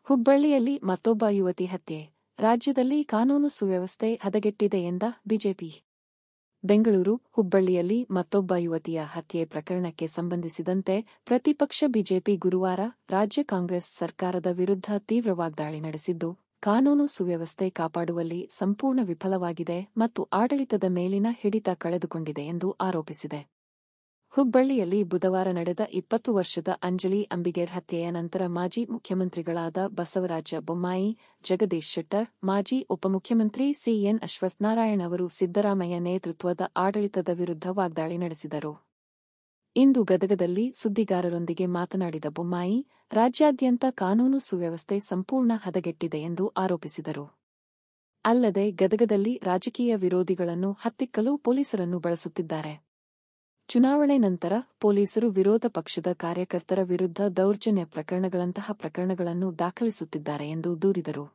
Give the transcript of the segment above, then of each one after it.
ಹುಬ್ಬಳ್ಳಿಯಲ್ಲಿ ಮತ್ತೊಬ್ಬ ಯುವತಿ ಹತ್ಯೆ. ರಾಜ್ಯದಲ್ಲಿ ಕಾನೂನು ಸುವ್ಯವಸ್ಥೆ ಹದಗೆಟ್ಟಿದೆ ಎಂದ ಬಿಜೆಪಿ. ಬೆಂಗಳೂರು, ಹುಬ್ಬಳ್ಳಿಯಲ್ಲಿ ಮತ್ತೊಬ್ಬ ಯುವತಿಯ ಹತ್ಯೆ ಪ್ರಕರಣಕ್ಕೆ ಸಂಬಂಧಿಸಿದಂತೆ ಪ್ರತಿಪಕ್ಷ ಬಿಜೆಪಿ ಗುರುವಾರ ರಾಜ್ಯ ಕಾಂಗ್ರೆಸ್ ಸರ್ಕಾರದ ವಿರುದ್ಧ ತೀವ್ರ ವಾಗ್ದಾಳಿ ನಡೆಸಿದ್ದು, ಕಾನೂನು ಸುವ್ಯವಸ್ಥೆ ಕಾಪಾಡುವಲ್ಲಿ ಸಂಪೂರ್ಣ ವಿಫಲವಾಗಿದೆ ಮತ್ತು ಆಡಳಿತದ ಮೇಲಿನ ಹಿಡಿತ ಕಳೆದುಕೊಂಡಿದೆ ಎಂದು ಆರೋಪಿಸಿದೆ. ಹುಬ್ಬಳ್ಳಿಯಲ್ಲಿ ಬುಧವಾರ ನಡೆದ 20 ವರ್ಷದ ಅಂಜಲಿ ಅಂಬಿಗೇರ್ ಹತ್ಯೆಯ ನಂತರ ಮಾಜಿ ಮುಖ್ಯಮಂತ್ರಿಗಳಾದ ಬಸವರಾಜ ಬೊಮ್ಮಾಯಿ, ಜಗದೀಶ್ ಶೆಟ್ಟರ್, ಮಾಜಿ ಉಪಮುಖ್ಯಮಂತ್ರಿ ಸಿಎನ್ ಅಶ್ವತ್ಥನಾರಾಯಣ್ ಅವರು ಸಿದ್ದರಾಮಯ್ಯ ನೇತೃತ್ವದ ಆಡಳಿತದ ವಿರುದ್ಧ ವಾಗ್ದಾಳಿ ನಡೆಸಿದರು. ಇಂದು ಗದಗದಲ್ಲಿ ಸುದ್ದಿಗಾರರೊಂದಿಗೆ ಮಾತನಾಡಿದ ಬೊಮ್ಮಾಯಿ, ರಾಜ್ಯಾದ್ಯಂತ ಕಾನೂನು ಸುವ್ಯವಸ್ಥೆ ಸಂಪೂರ್ಣ ಹದಗೆಟ್ಟಿದೆ ಎಂದು ಆರೋಪಿಸಿದರು. ಅಲ್ಲದೆ ಗದಗದಲ್ಲಿ ರಾಜಕೀಯ ವಿರೋಧಿಗಳನ್ನು ಹತ್ತಿಕ್ಕಲು ಪೊಲೀಸರನ್ನು ಬಳಸುತ್ತಿದ್ದಾರೆ. ಚುನಾವಣೆ ನಂತರ ಪೊಲೀಸರು ವಿರೋಧ ಪಕ್ಷದ ಕಾರ್ಯಕರ್ತರ ವಿರುದ್ಧ ದೌರ್ಜನ್ಯ ಪ್ರಕರಣಗಳಂತಹ ಪ್ರಕರಣಗಳನ್ನು ದಾಖಲಿಸುತ್ತಿದ್ದಾರೆ ಎಂದು ದೂರಿದರು.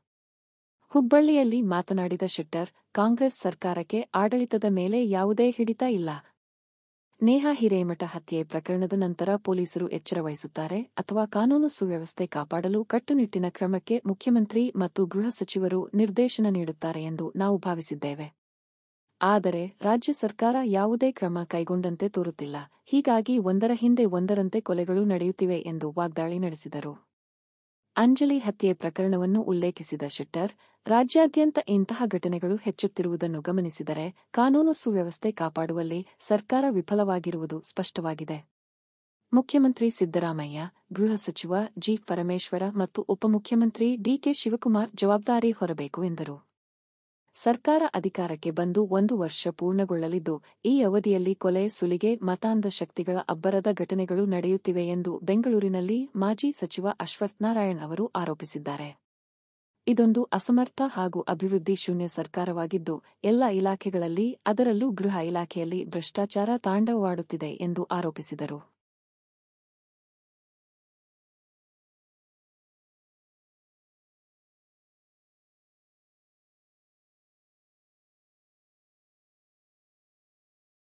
ಹುಬ್ಬಳ್ಳಿಯಲ್ಲಿ ಮಾತನಾಡಿದ ಶೆಟ್ಟರ್, ಕಾಂಗ್ರೆಸ್ ಸರ್ಕಾರಕ್ಕೆ ಆಡಳಿತದ ಮೇಲೆ ಯಾವುದೇ ಹಿಡಿತ ಇಲ್ಲ. ನೇಹಾ ಹಿರೇಮಠ ಹತ್ಯೆ ಪ್ರಕರಣದ ನಂತರ ಪೊಲೀಸರು ಎಚ್ಚರ ವಹಿಸುತ್ತಾರೆ ಅಥವಾ ಕಾನೂನು ಸುವ್ಯವಸ್ಥೆ ಕಾಪಾಡಲು ಕಟ್ಟುನಿಟ್ಟಿನ ಕ್ರಮಕ್ಕೆ ಮುಖ್ಯಮಂತ್ರಿ ಮತ್ತು ಗೃಹ ಸಚಿವರು ನಿರ್ದೇಶನ ನೀಡುತ್ತಾರೆ ಎಂದು ನಾವು ಭಾವಿಸಿದ್ದೇವೆ. ಆದರೆ ರಾಜ್ಯ ಸರ್ಕಾರ ಯಾವುದೇ ಕ್ರಮ ಕೈಗೊಂಡಂತೆ ತೋರುತ್ತಿಲ್ಲ. ಹೀಗಾಗಿ ಒಂದರ ಹಿಂದೆ ಒಂದರಂತೆ ಕೊಲೆಗಳು ನಡೆಯುತ್ತಿವೆ ಎಂದು ವಾಗ್ದಾಳಿ ನಡೆಸಿದರು. ಅಂಜಲಿ ಹತ್ಯೆ ಪ್ರಕರಣವನ್ನು ಉಲ್ಲೇಖಿಸಿದ ಶೆಟ್ಟರ್, ರಾಜ್ಯಾದ್ಯಂತ ಇಂತಹ ಘಟನೆಗಳು ಹೆಚ್ಚುತ್ತಿರುವುದನ್ನು ಗಮನಿಸಿದರೆ ಕಾನೂನು ಸುವ್ಯವಸ್ಥೆ ಕಾಪಾಡುವಲ್ಲಿ ಸರ್ಕಾರ ವಿಫಲವಾಗಿರುವುದು ಸ್ಪಷ್ಟವಾಗಿದೆ. ಮುಖ್ಯಮಂತ್ರಿ ಸಿದ್ದರಾಮಯ್ಯ, ಗೃಹ ಸಚಿವ ಜಿ. ಪರಮೇಶ್ವರ ಮತ್ತು ಉಪಮುಖ್ಯಮಂತ್ರಿ ಡಿಕೆ ಶಿವಕುಮಾರ್ ಜವಾಬ್ದಾರಿ ಹೊರಬೇಕು ಎಂದರು. ಸರ್ಕಾರ ಅಧಿಕಾರಕ್ಕೆ ಬಂದು 1 ವರ್ಷ ಪೂರ್ಣಗೊಳ್ಳಲಿದ್ದು, ಈ ಅವಧಿಯಲ್ಲಿ ಕೊಲೆ, ಸುಲಿಗೆ, ಮತಾಂಧ ಶಕ್ತಿಗಳ ಅಬ್ಬರದ ಘಟನೆಗಳು ನಡೆಯುತ್ತಿವೆ ಎಂದು ಬೆಂಗಳೂರಿನಲ್ಲಿ ಮಾಜಿ ಸಚಿವ ಅಶ್ವತ್ಥನಾರಾಯಣ್ ಅವರು ಆರೋಪಿಸಿದ್ದಾರೆ. ಇದೊಂದು ಅಸಮರ್ಥ ಹಾಗೂ ಅಭಿವೃದ್ಧಿ ಶೂನ್ಯ ಸರ್ಕಾರವಾಗಿದ್ದು, ಎಲ್ಲ ಇಲಾಖೆಗಳಲ್ಲಿ ಅದರಲ್ಲೂ ಗೃಹ ಇಲಾಖೆಯಲ್ಲಿ ಭ್ರಷ್ಟಾಚಾರ ತಾಂಡವವಾಡುತ್ತಿದೆ ಎಂದು ಆರೋಪಿಸಿದರು.